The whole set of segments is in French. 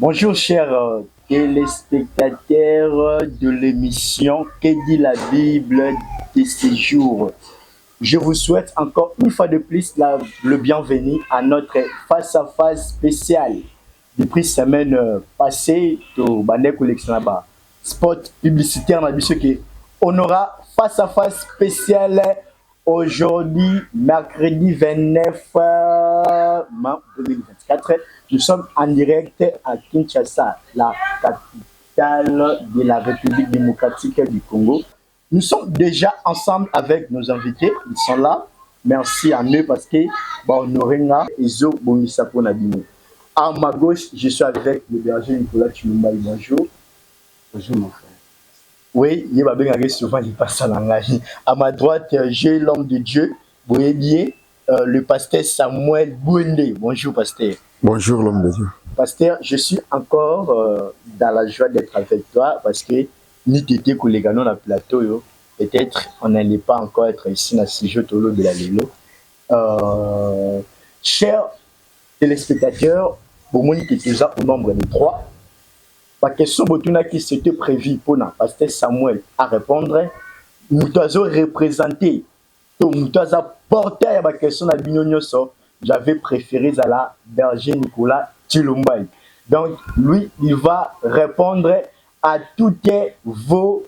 Bonjour chers téléspectateurs de l'émission Que dit la Bible de ces jours. Je vous souhaite encore une fois de plus le bienvenu à notre face-à-face spécial. Depuis semaine passée, au Bandé Collection là-bas, spot publicitaire, on a vu ce on aura face-à-face spécial aujourd'hui, mercredi 29 mars 2024. Nous sommes en direct à Kinshasa, la capitale de la République démocratique du Congo. Nous sommes déjà ensemble avec nos invités. Ils sont là. Merci à eux parce que Bonorenga et Zo Bongisapo Nabino. À ma gauche, je suis avec le berger Nicolas Chulumbaï. Bonjour. Bonjour mon frère. Oui, il va bien souvent, il passe à l'engagement. À ma droite, j'ai l'homme de Dieu, Boébier, le pasteur Samuel Bouende. Bonjour, pasteur. Bonjour l'homme de Dieu. Pasteur, je suis encore dans la joie d'être avec toi parce que ni t'étais collègue dans le plateau, peut-être on n'allait pas encore être ici dans ce jeu de la Lilo. Chers téléspectateurs, pour moi, qui est au nombre de 3. La question qui s'était prévue pour le pasteur Samuel à répondre, nous avons représenté, nous avons porté à la question de Bignonio, j'avais préféré à la berger Nicolas Chilumbaï. Donc, lui, il va répondre à toutes vos...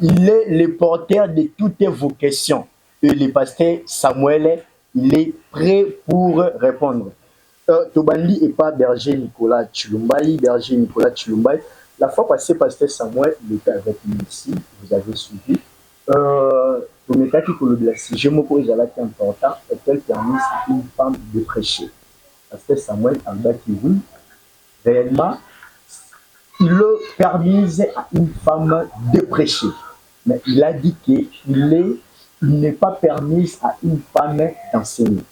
il est le porteur de toutes vos questions. Et le pasteur Samuel, il est prêt pour répondre. Tobandi et pas berger Nicolas Chilumbaï. Berger Nicolas Chilumbaï. La fois passée, pasteur Samuel, il était avec nous ici, vous avez suivi. Pour mes cas qui le sujet, moi, pour les qui important, est-elle permise à une femme de prêcher? Pasteur Samuel a dit oui, réellement, il est permis à une femme de prêcher. Mais il a dit qu'il n'est pas permis à une femme d'enseigner.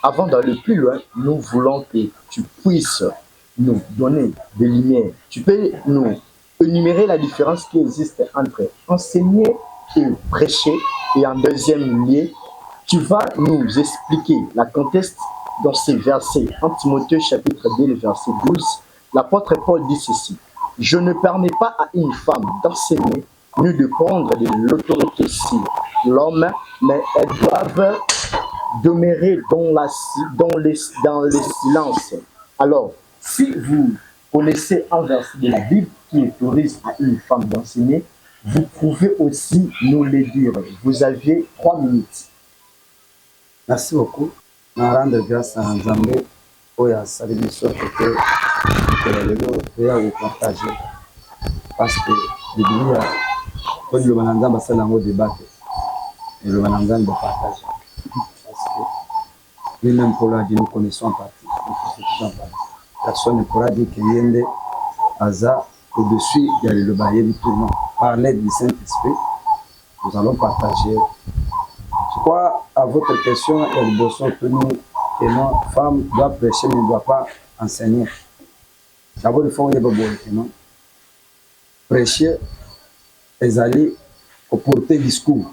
Avant d'aller plus loin, nous voulons que tu puisses nous donner des lumières. Tu peux nous énumérer la différence qui existe entre enseigner et prêcher. Et en deuxième lieu, tu vas nous expliquer la contexte dans ces versets. En Timothée chapitre 2, le verset 12, l'apôtre Paul dit ceci. Je ne permets pas à une femme d'enseigner ni de prendre de l'autorité sur l'homme, mais elles doivent demeurer dans le silence. Alors, si vous connaissez un verset de la Bible qui autorise à une femme d'enseigner, vous pouvez aussi nous le dire. Vous avez 3 minutes. Merci beaucoup. Je rends grâce à Nzambe pour la salutation que je vais vous partager. Parce que le Bible, quand le Mananzamba s'est dans le débat, le Mananzamba va partager. Lui-même pour la dire, nous connaissons en partie. Personne ne pourra dire qu'il y a des hasards au-dessus de le bail du tournant. Par l'aide du Saint-Esprit, nous allons partager. Je crois à votre question, elle bosse que nous, que nos femmes doivent prêcher, mais ne doivent pas enseigner. D'abord, il faut que nous prêcher et aller porter discours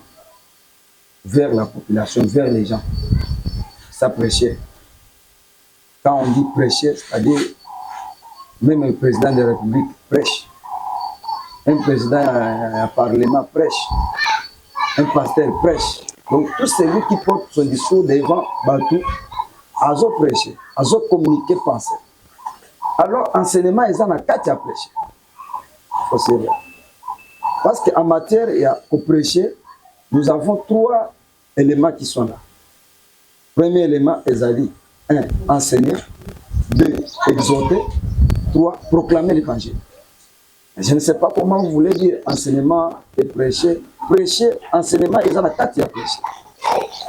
vers la population, vers les gens. Ça prêcher. Quand on dit prêcher, c'est-à-dire même un président de la République prêche, un président à parlement prêche, un pasteur prêche. Donc tout celui qui porte son discours devant Batou, a prêché, a communiqué, penser. Alors enseignement, ils ont à quatre à prêcher. Faut se dire. Parce qu'en matière de prêcher, nous avons 3 éléments qui sont là. Premier élément, Ezali. 1. Enseigner. 2. Exhorter. 3. Proclamer l'évangile. Je ne sais pas comment vous voulez dire enseignement et prêcher. Prêcher, enseignement, ils ont la 4 à prêcher.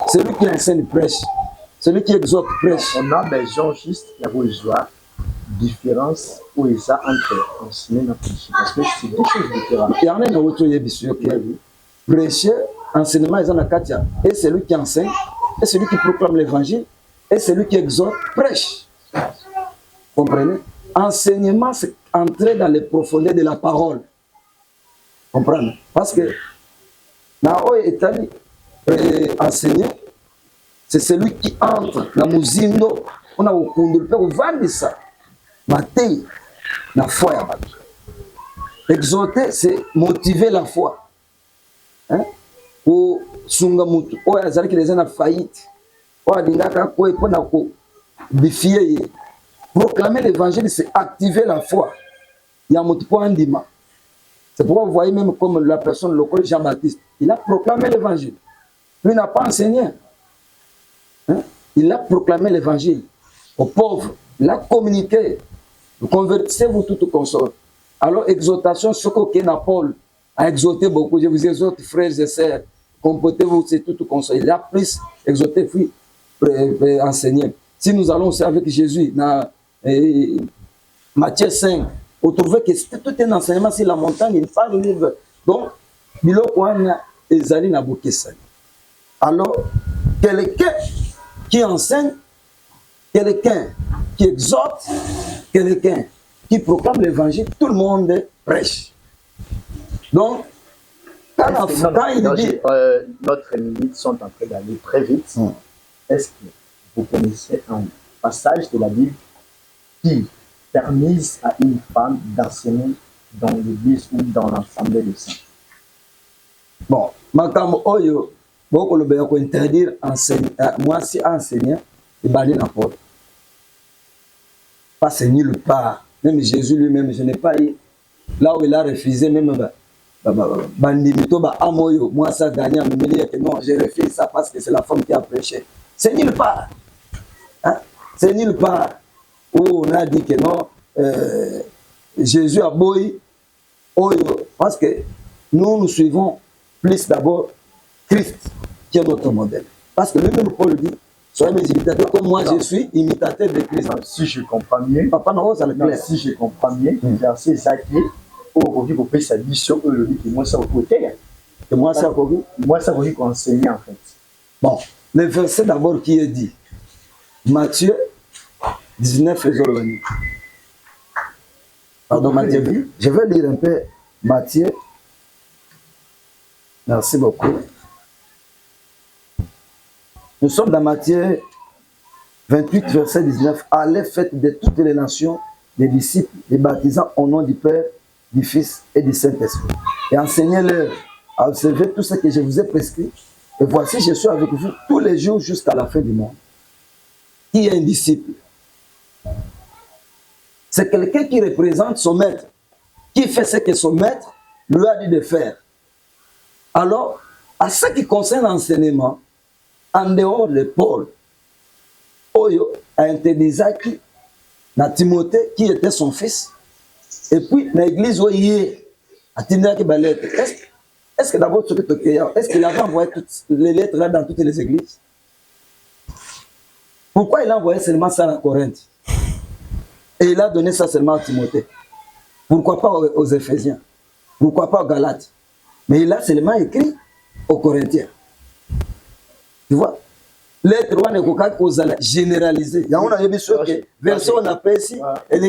Celui qui enseigne prêche. Celui qui exhorte prêche. On a besoin juste de voir différence où il y a entre enseigner et prêcher. Parce que c'est 2 choses différentes. Il y en a une autre bien sûr qui a dit. Prêcher, enseignement, ils ont la 4 à. Et celui qui enseigne, et celui qui proclame l'évangile, et celui qui exhorte, prêche. Comprenez? Enseignement, c'est entrer dans les profondeurs de la parole. Comprenez? Parce que, Nao est allé enseigner, c'est celui qui entre dans Muzindo, on a au Kundu, on vend ça. Maté, la foi ya bato. Exhorter, c'est motiver la foi. Hein? Pour sunga mutu, oya azalaki les na faillite, oya dingaka ko epona ko bifier. Proclamer l'évangile, c'est activer la foi. Il y a mutu po andima. C'est pourquoi vous voyez même comme la personne locale Jean-Baptiste, il a proclamé l'évangile. Lui n'a pas enseigné. Hein? Il a proclamé l'évangile aux pauvres. Il a communiqué. Convertissez-vous tout consort. Alors, exhortation, ce que Paul a exhorté beaucoup. Je vous exhorte, frères et sœurs, comportez-vous, c'est tout consort. Il a plus exhorté, puis enseigné. Si nous allons aussi avec Jésus, dans Matthieu 5, on trouvait que c'était tout un enseignement sur la montagne, il parle du livre. Donc, alors, quelqu'un qui enseigne, quelqu'un qui exhorte, quelqu'un qui proclame l'évangile, tout le monde prêche. Donc, quand il dit... Notre minutes sont en train d'aller très vite. Est-ce que vous connaissez un passage de la Bible qui permise à une femme d'enseigner dans l'église ou dans l'ensemble des saints? Bon, Makam Oyo, beaucoup le bien interdire moi si enseignant, il va aller dans Paul. Pas enseigner le pas. Même Jésus lui-même, je n'ai pas eu. Là où il a refusé, même Bandimito, Amoyo, moi ça gagnant, me dire que non, j'ai refusé ça parce que c'est la femme qui a prêché. C'est nulle part. Hein? C'est nulle part où on a dit que non, Jésus a boy, parce que nous suivons plus d'abord Christ qui est notre modèle. Parce que lui-même Paul dit, soyez mes imitateurs comme moi je suis imitateur de Christ. Non, si je comprends mieux, Papa non, ça le plaît. Si je comprends mieux, verset Zaki, aujourd'hui vous pouvez sa mission, le dit que moi ça au côté. Et moi ça vous conseiller en fait. Bon, le verset d'abord qui est dit, Matthieu 19 et 0. Pardon, Matthieu. Je vais lire un peu Matthieu. Merci beaucoup. Nous sommes dans Matthieu 28, verset 19. Allez, faites de toutes les nations des disciples, les baptisant au nom du Père, du Fils et du Saint-Esprit. Et enseignez-leur à observer tout ce que je vous ai prescrit. Et voici, je suis avec vous tous les jours jusqu'à la fin du monde. Qui est un disciple? C'est quelqu'un qui représente son maître, qui fait ce que son maître lui a dit de faire. Alors, à ce qui concerne l'enseignement, en dehors de Paul, Oyo a interdit na Timothée, qui était son fils, et puis dans l'église, est-ce que d'abord, est-ce qu'il avait envoyé toutes les lettres là dans toutes les églises? Pourquoi il a envoyé seulement ça à Corinthe? Et il a donné ça seulement à Timothée. Pourquoi pas aux Éphésiens? Pourquoi pas aux Galates? Mais il a seulement écrit aux Corinthiens. Tu vois? Lettre one est généralisée. Il y a un verset on appelle ici, et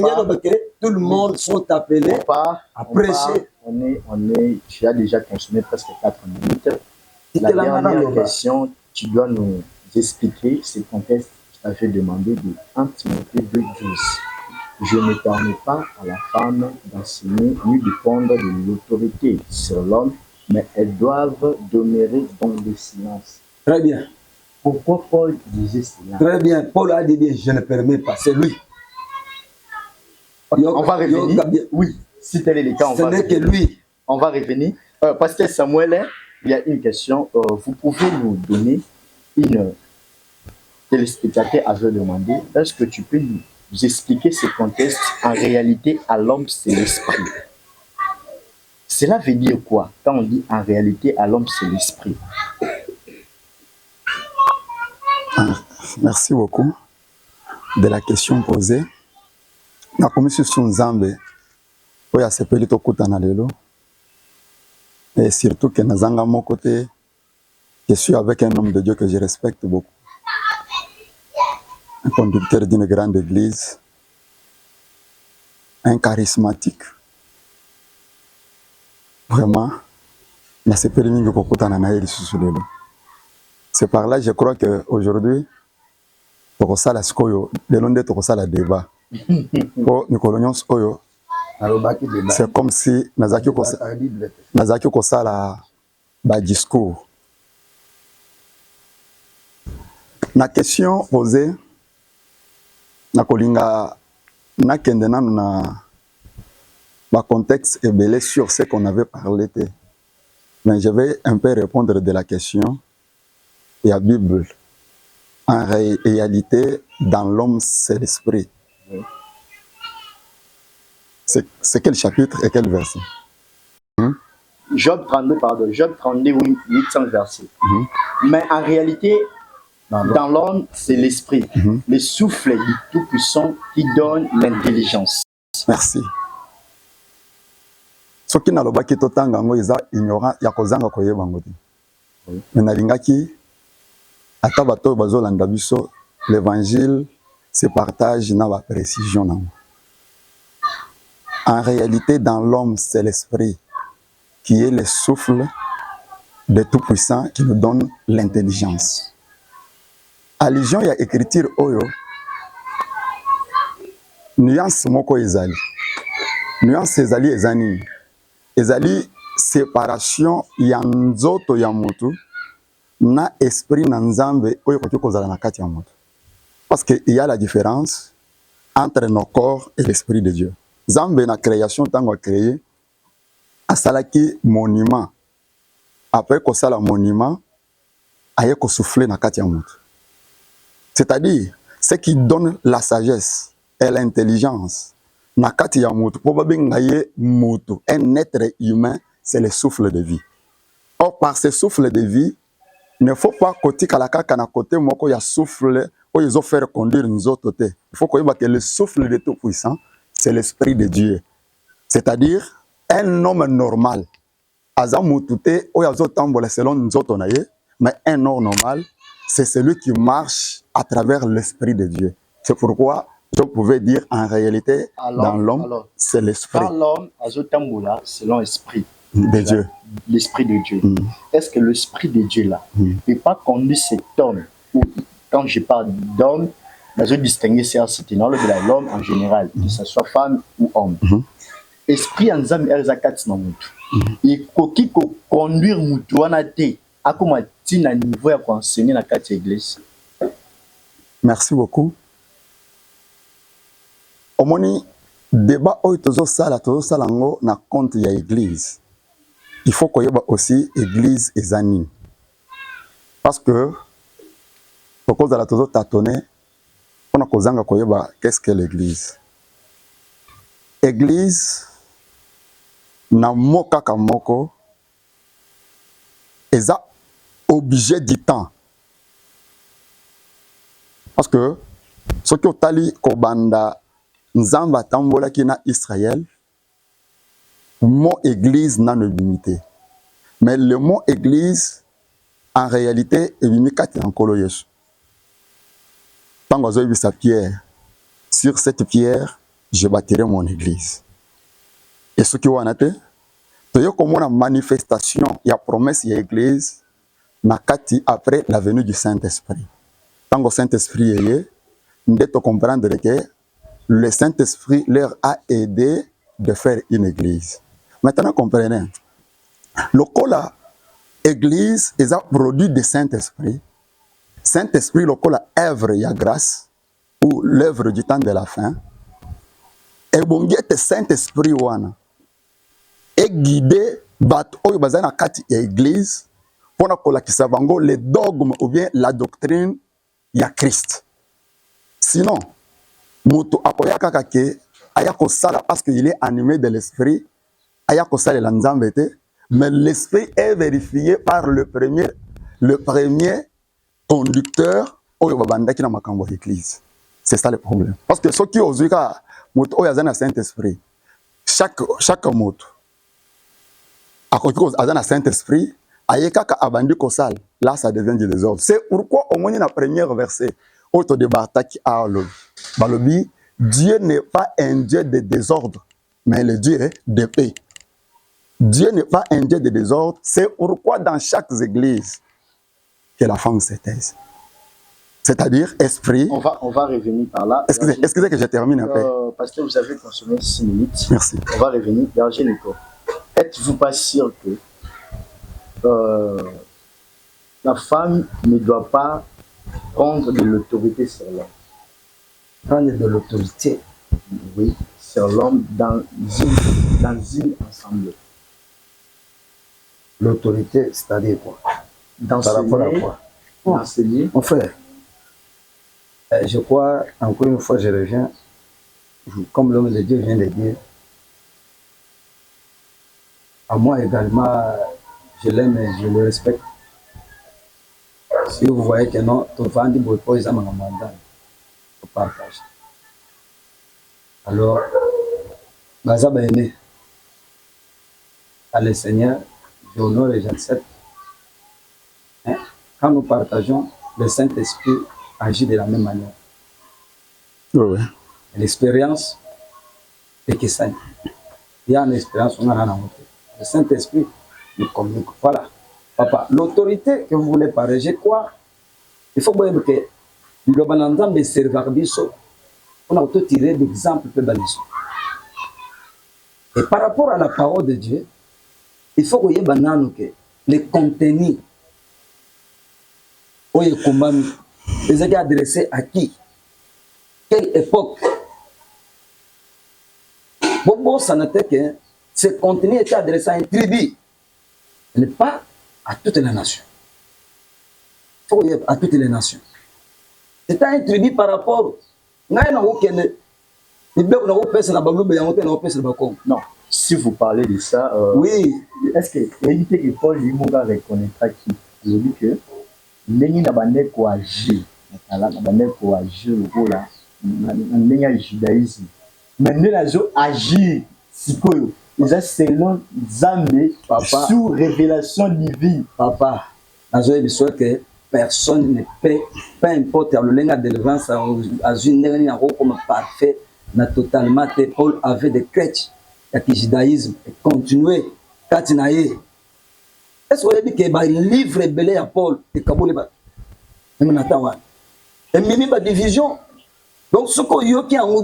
tout le monde sont appelés à prêcher. Tu as déjà consommé presque 4 minutes. La dernière question, tu dois nous expliquer ce contexte que tu avais demandé de 1 Timothée 2,12. Je ne permets pas à la femme d'enseigner ni de prendre de l'autorité sur l'homme, mais elles doivent demeurer dans le silence. Très bien. Pourquoi Paul disait cela? Très bien. Paul a dit bien, je ne permets pas. C'est lui. On va revenir. Oui, si tel est le cas, on va revenir. Ce n'est que lui. On va revenir. Pasteur Samuel, il y a une question. Vous pouvez nous donner une téléspectateur avait demandé, est-ce que tu peux nous expliquer ce contexte? En réalité, à l'homme, c'est l'esprit. Cela veut dire quoi quand on dit en réalité à l'homme, c'est l'esprit? Merci beaucoup de la question posée. Na commission Nzambe oya sepeli tokutana lelo et surtout que nazanga mon côté je suis avec un homme de Dieu que je respecte beaucoup, un conducteur d'une grande église, un charismatique. Vraiment, na sepeli mingi kokutana na yeli susu lelo. C'est par là, je crois qu'aujourd'hui, le débat. Pour nous, alobaki débat. C'est comme si nazaki kosala ba discours. Na question posée, na kolinga na kende nanu na ba contexte ebele sur ce qu'on avait parlé. Mais je vais un peu répondre de la question. Il y a Bible. En réalité, dans l'homme, c'est l'esprit. Oui. C'est quel chapitre et quel verset? Job 32, pardon. Job 32, 800 versets. Mais en réalité, dans l'homme, c'est l'esprit. Le souffle du Tout-Puissant qui donne l'intelligence. Merci. Ce qui n'a pas été ignorant, il y a cause de koyeba ngoti. Mais nalingaki atabato bazolanda biso l'évangile se partage dans la précision. En réalité, dans l'homme, c'est l'esprit qui est le souffle de Tout-Puissant qui nous donne l'intelligence. Allusion, il y a écriture oyo nuance moko ezali. Nuance ezali ezani. Ezali séparation ya nzoto ya mutu na esprit na nzambe oyo koki kozala na kati ya mutu. Parce qu'il y a la différence entre nos corps et l'esprit de Dieu. Nzambe na création tango a créé asalaki monument. Après kosala monument, aye ko souffler na kati ya mutu. C'est-à-dire, ce qui donne la sagesse et l'intelligence nakati ya mutu, un être humain, c'est le souffle de vie. Or, par ce souffle de vie, il ne faut pas côté kalakaka na côté moko ya souffle, ou ils ont fait conduire nous autres. Il faut que le souffle de Tout-Puissant, c'est l'esprit de Dieu. C'est-à-dire, un homme normal, azamutute, ou yazo tambole selon nous autres, mais un homme normal, c'est celui qui marche à travers l'esprit de Dieu. C'est pourquoi je pouvais dire en réalité, dans l'homme, c'est l'esprit. Quand l'homme a selon l'esprit de Dieu. L'esprit de Dieu. Est-ce que l'esprit de Dieu là ne peut pas conduire cet homme, ou quand je parle d'homme, je distingue c'est l'homme en général, que ce soit femme ou homme. Esprit en zam elzakat na mutu. Et koki ko conduire mutu wana te, akoma tina niveau ya ko enseigner na kati église. Merci beaucoup. Omoni débat oyo tozo sala ngo na compte ya église. Il faut koyeba aussi église ezani. Parce que pourquoi la tozo tâtonner on a kozanga koyeba qu'est-ce que l'église. Église na moka kamoko eza objet du temps. Parce que ce qui otali kobanda nzamba tambola ki na Israël, mot église n'a ne limité. Mais le mot église, en réalité, est limité en kolo Yesu. Tant que j'ai sa pierre, sur cette pierre, je bâtirai mon église. Et ce qui est en fait, il y a comme une manifestation, il y a promesse, il y a église, nakati après la venue du Saint-Esprit. Tant que le Saint-Esprit est là, nous devons comprendre que le Saint-Esprit leur a aidé de faire une église. Maintenant, comprenez. Le cola église est un produit du Saint-Esprit. Saint-Esprit, le cola œuvre y a grâce, ou l'œuvre du temps de la fin. Et bon, le Saint-Esprit wana est guidé bat oyo bazana kati église pour na kola ki savango les dogmes ou bien la doctrine ya Christ. Sinon, Moto akoyaka kake ayako sala parce qu'il est animé de l'esprit, ayako sala l'anzambete, mais l'esprit est vérifié par le premier conducteur oyo babanda ki na makambo l'église. C'est ça le problème. Parce que ceux qui osent ka moto oyo azana Saint-Esprit, chaque moto akoki azana Saint-Esprit, ayeka ka abandi ko sala, là ça devient du désordre. C'est pourquoi au moins dans la première verset auto débataki a balobi, Dieu n'est pas un Dieu de désordre, mais le Dieu de paix. Dieu n'est pas un Dieu de désordre, c'est pourquoi dans chaque église que la femme se taise. C'est-à-dire esprit. On va revenir par là. Excusez que je termine un peu. Parce que vous avez consommé 6 minutes. Merci. On va revenir. Berger Nico, êtes-vous pas sûr que la femme ne doit pas prendre de l'autorité sur l'homme? Prendre de l'autorité? Oui, sur l'homme dans une assemblée. L'autorité, c'est-à-dire quoi? Par rapport à quoi? D'enseigner. Mon frère, je crois, encore une fois, je reviens, comme l'homme de Dieu vient de dire, à moi également, je l'aime et je le respecte. Si vous voyez que non, tu vas dire que tu vas mandat, tu partages. Alors, Baza Baéné, à le Seigneur, j'honore et j'accepte. Hein? Quand nous partageons, le Saint-Esprit agit de la même manière. Oui. L'expérience est que ça. Il y a une expérience, on a rien à monter. Le Saint-Esprit nous communique. Voilà. Papa, l'autorité que vous voulez partager, quoi? Il faut que le bananzam de service, on a tout tiré d'exemple de Baniso. Et par rapport à la parole de Dieu, il faut que les contenus les ont adressés à qui? Quelle époque? Bon, ça n'était que ce contenu était adressé à une tribu, mais pas à toutes les nations. Il faut à toutes les nations. C'était une tribu par rapport. Non, si vous parlez de ça, oui. Est-ce que éviter que Paul Limoga reconnaîtra qui? Je dis que Nengi n'a pas agir, n'a pas agir le rôle là, n'a judaïsme. Mais nous avons agir, si peu, ils ont selon Zambé, papa, sous révélation divine. Papa, nous avons que personne ne peut, peu importe le linge de délivrance, à une comme parfait, n'a totalement été. Paul avait des crêtes, le judaïsme, et continuer, Katinaye. Est-ce que vous avez dit que le livre est belé à Paul et Kaboulé? Et même la division. Donc, ce que vous avez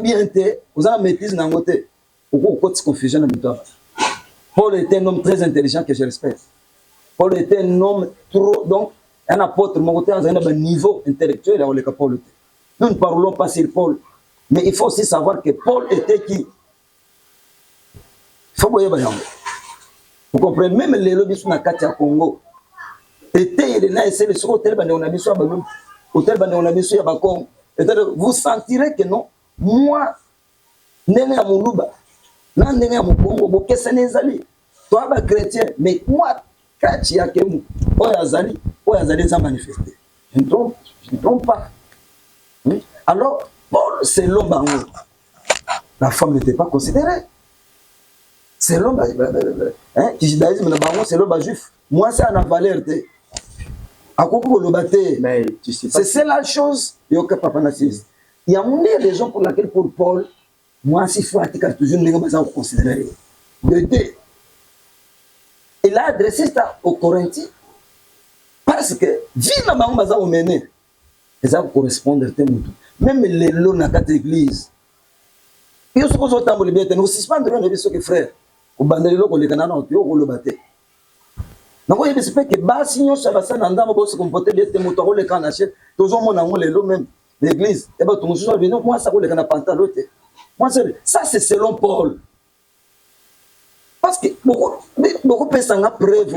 bien été, vous avez maîtrise dans votre côté. Pourquoi vous avez confusion dans votre? Paul était un homme très intelligent que je respecte. Paul était un homme trop. Donc, un apôtre, mon côté, à un niveau intellectuel, Paul. Nous ne parlons pas sur Paul. Mais il faut aussi savoir que Paul était qui? Il faut que vous vous comprenez, même les lobbies sont à Katia Congo. Vous sentirez que non, moi, Nene Amoulouba, Nene Amoukongo, Bokesenezali, toi, chrétien, mais moi, Katia Kemu, Oyazali, ça manifesté. Je ne trompe pas. Oui. Alors, Paul, c'est l'homme. La femme n'était pas considérée. C'est l'homme, judaïsme, c'est l'homme juif. Moi, c'est un valeur. Mais tu sais pas. C'est la chose. Il y a des raisons pour lesquelles pour Paul, moi, s'il faut toujours ne considérer. Il a adressé ça aux Corinthiens parce que, vu la maman mené, ça correspond à même les lots dans la église. Il y a ce qu'on entend les bêtes, nous suspendons les bêtes, frères. Au bandelo, les canards, au le bâté. Donc, il y a que Bassi, ça va se comporter bien, les motos, les canards, tous les gens, les lots même, l'église. Et bien, tout le monde, moi, ça, les canards, pantalon. Moi, ça, c'est selon Paul. Parce que beaucoup de personnes ont preuve,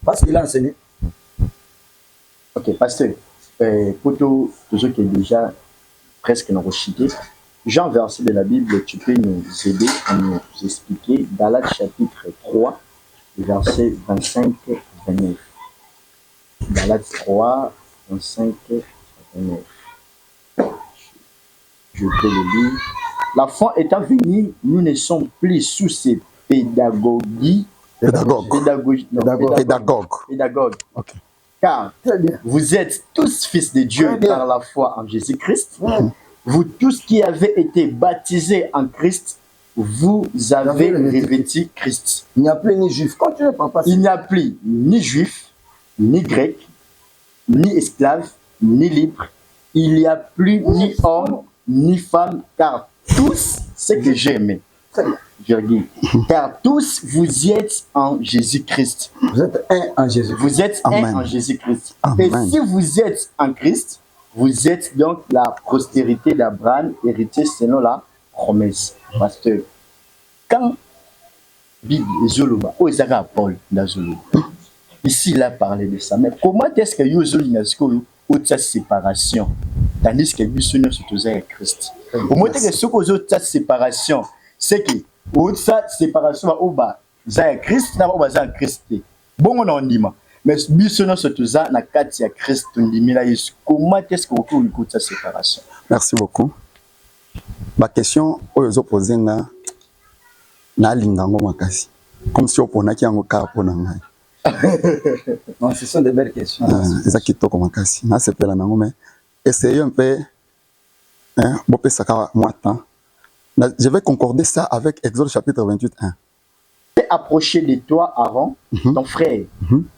parce qu'il a enseigné. Ok, pasteur, pour tous ceux qui est déjà presque dans le chité, Jean verset de la Bible, tu peux nous aider à nous expliquer Galates chapitre 3, verset 25-29. Galates 3, 25-29. Je peux le lire. La fin étant venue, nous ne sommes plus sous ces pédagogues. Okay. Car vous êtes tous fils de Dieu par la foi en Jésus-Christ. Vous tous qui avez été baptisés en Christ, vous avez revêtu Christ. Il n'y a plus ni juif. Continue, papa. Il n'y a plus ni juif, ni grec, ni esclave, ni libre. Il n'y a plus ni homme, ni femme, car tous, ce que j'ai aimé. Virgule. Car tous, vous y êtes en Jésus-Christ. Vous êtes un en Jésus. Vous êtes Amen. un en Jésus-Christ. Amen. Et si vous êtes en Christ, vous êtes donc la postérité d'Abraham, héritier selon la promesse. Parce que quand Bible Zoloba, oh, ils avaient Paul dans Zoloba. Ici, il a parlé de ça. Mais comment est-ce que Yozoli n'a pas de séparation? Tandis que Yusunion se faisait avec Christ. Au moins, que ce qu'on a de séparation, c'est que cette séparation, c'est Christ, n'a pas Christ. Bon, on en dit, mais Yusunion se faisait avec Christ. Comment est-ce qu'on a de séparation? Merci beaucoup. Ma question, aux opposés, na lingango makasi. Comme si on a qui en cas pour n'anga. Non, ce sont des belles questions. Ça qui toque makasi. Na c'est pas la nango mais essayez un peu. Bon peu ça moi temps. Je vais concorder ça avec Exode chapitre 28:1. Fais approcher de toi Aaron, ton frère,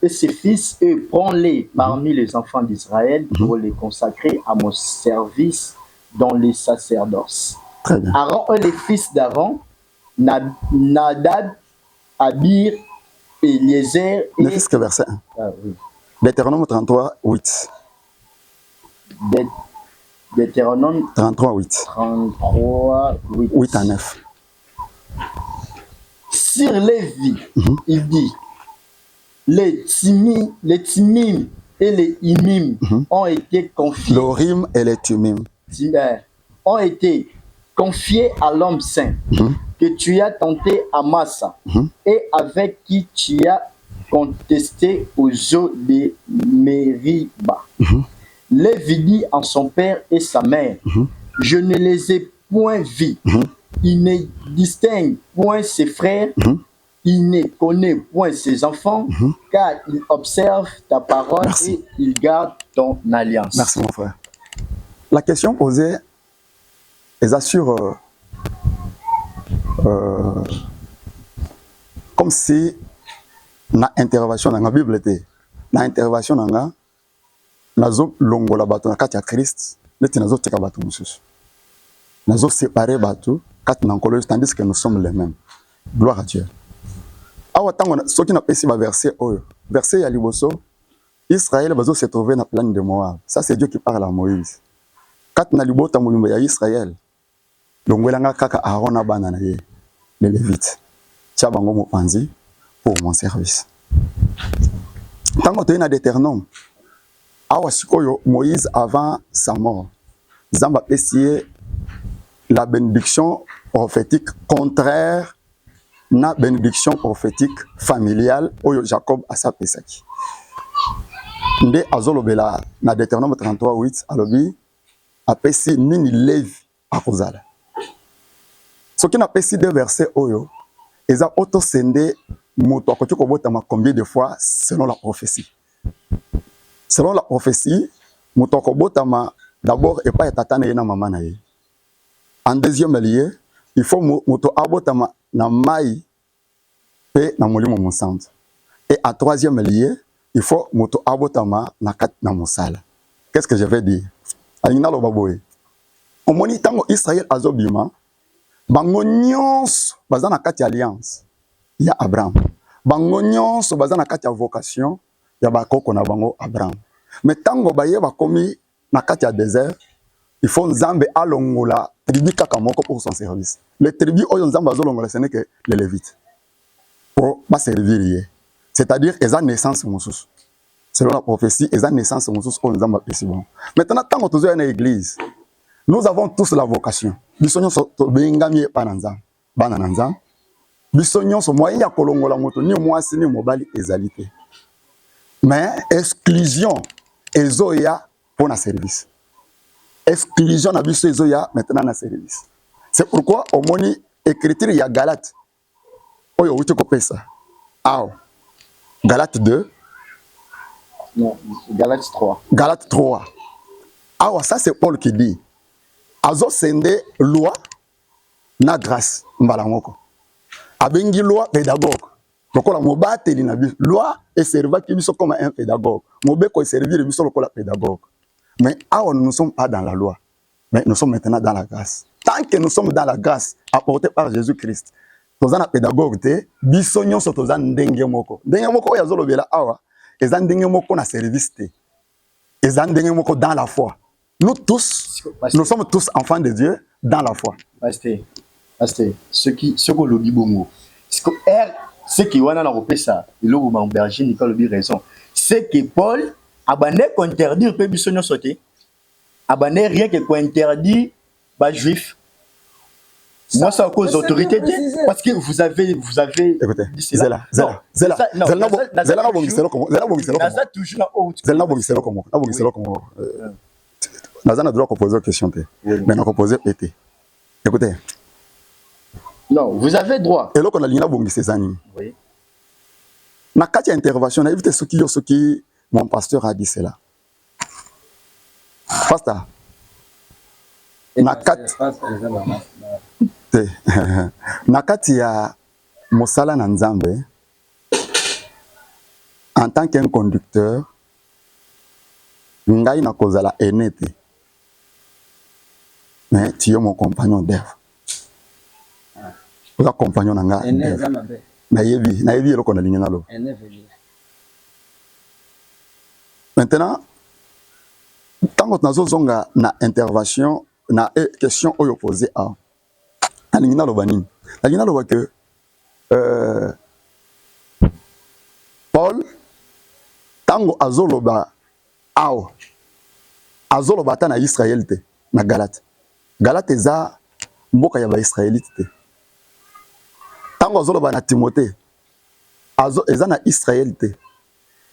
et ses fils, et prends-les parmi les enfants d'Israël pour les consacrer à mon service dans les sacerdoces. Très bien. Aaron et les fils d'Aaron, Nadab, Abir, Eliezer et... Ne fils que verset 1. Oui. Deutéronome 33:8. Deutéronome 33:8. 33:8. 8 à 9. Sur Lévi, il dit, les Timim et les Imim ont été confiés. L'Orim et les Tumim ont été confiés à l'homme saint que tu as tenté à Massa et avec qui tu as contesté aux eaux de Mériba. Lévi dit en son père et sa mère, je ne les ai point vus. Il ne distingue point ses frères, il ne connaît point ses enfants, car il observe ta parole. Merci. Et il garde ton alliance. Merci mon frère. La question posée est assure comme si na intervention dans la Bible était na intervention dans la nazo longola bato na kati ya Christ neti nazo teka bato mususu nazo séparer bato kati na nkolo tandis que nous sommes les mêmes. Gloire à Dieu. Awa tango soki na pesi ba verset oyo verset ya liboso Israël bazo se trouver na plaine de Moab. Ça c'est Dieu qui parle à Moïse. Kati na libota mulumba ya Israël longwelanga kaka Aaron na bana na ye les Lévites. Tia bango mopanzi pour mon service. Tango to na Deutéronome awa sikoyo Moïse avant sa mort Zamba pesiye la bénédiction prophétique contraire na bénédiction prophétique familiale oyo Jacob asa pesaki. Nde azolobela na Deutéronome 33:8 alobi apesi nini Lévi akozala. Soki na pesi deux versets oyo eza auto sende moto akoki kobotama combien de fois selon la prophétie. Selon la prophétie, moto akobotama d'abord et pas tata na ye na mama na ye. En deuxième lieu, il faut moto abotama na mai pe na molimo mosantu. Et en troisième lieu, il faut moto abotama na kat na mosala. Qu'est-ce que je vais dire? Alina lo baboye. Omoni tango Israël azobima, bango nyonso baza na kati alliance ya Abraham. Bango nyonso baza na kati ya vocation ya bakoko na bango Abraham. Mais tango baye bakomi na kati ya désert, il faut Nzambe alongola tribu kaka moko pour son service. Les tribus oyo Nzambe azolongola ce n'est que les Lévites. Pour ba servir. C'est-à-dire eza naissance mosusu. Selon la prophétie, eza naissance mosusu oyo Nzambe apesi bon. Maintenant tango tozo na église, nous avons tous la vocation. Bisonyo so bengami pa na Nzambe. Bana na Nzambe. Bisonyo so moyen ya kolongola moto ni mwasi ni mobali ezalité. Mais exclusion ezoya pour na service. Exclusion na biso ezoya maintenant na service. C'est pourquoi au moni écriture ya Galate oyo uti ko pesa. Aw. Galate 2. Non, Galate 3. Galate 3. Awa ça c'est Paul qui dit. Azo sende loi na grâce mbala moko. Abengi loi pédagogue. lokola mobateli na biso loi et servaki biso comme un pédagogue mobeko servir biso lokola pédagogue mais awa nous ne sommes pas dans la loi mais nous sommes maintenant dans la grâce tant que nous sommes dans la grâce apportée par Jésus-Christ toza na pédagogue te biso nyonso toza ndenge moko oyo azolobela awa eza ndenge moko na service te eza ndenge moko dans la foi nous tous nous sommes tous enfants de Dieu dans la foi Pasteur, ce que lobi bongo ce qui wana na kopesa eloko ba berger Nicolas lobi raison c'est que Paul abandé ko interdire pe biso nyonso te abandé rien que ko interdire ba juif moi ça cause autorité parce que vous avez écoutez dit cela Nazana droit poser une question mais na poser pété écoutez non vous avez droit et là qu'on a ligne bongisa zani oui na kati intervention na éviter ce qui mon pasteur a dit cela pasteur na kati na kati ya mosala na Nzambe en tant qu'un conducteur ngai na kozala enete mais tu es mon compagnon d'œuvre tu es compagnon na nga na yebi eloko na linga lo maintenant tant que nazo zonga na intervention na question oyo posée à alingina lo banini alingina lo que Paul tango azoloba awo azoloba ta na Israël te na Galate eza mboka ya ba Israélite te tango azoloba na Timothée eza na Israël te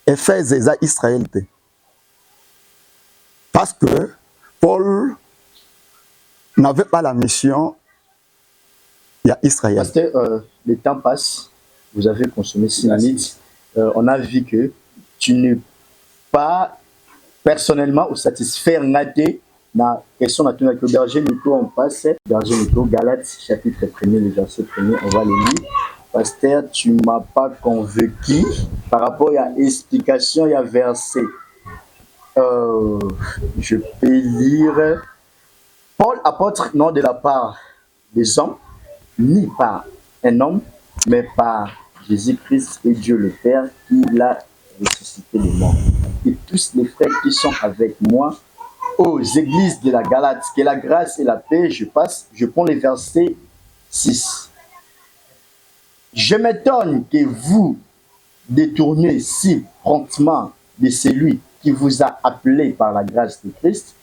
Éphèse eza Israël te parce que Paul n'avait pas la mission il y a Israël. Parce que le temps passe, vous avez consommé 6 minutes, on a vu que tu n'es pas personnellement ou satisfaire ngate na question na tuna que berger Nico on passe berger Nico Galates chapitre 1er le verset 1er on va le lire. Pasteur, tu m'as pas convaincu par rapport à l'explication il y a verset je peux lire Paul apôtre non de la part des hommes ni par un homme, mais par Jésus-Christ et Dieu le Père qui l'a ressuscité des morts. Et tous les frères qui sont avec moi aux églises de la Galate, que la grâce et la paix, je prends les versets 6. Je m'étonne que vous détourniez si promptement de celui qui vous a appelé par la grâce de Christ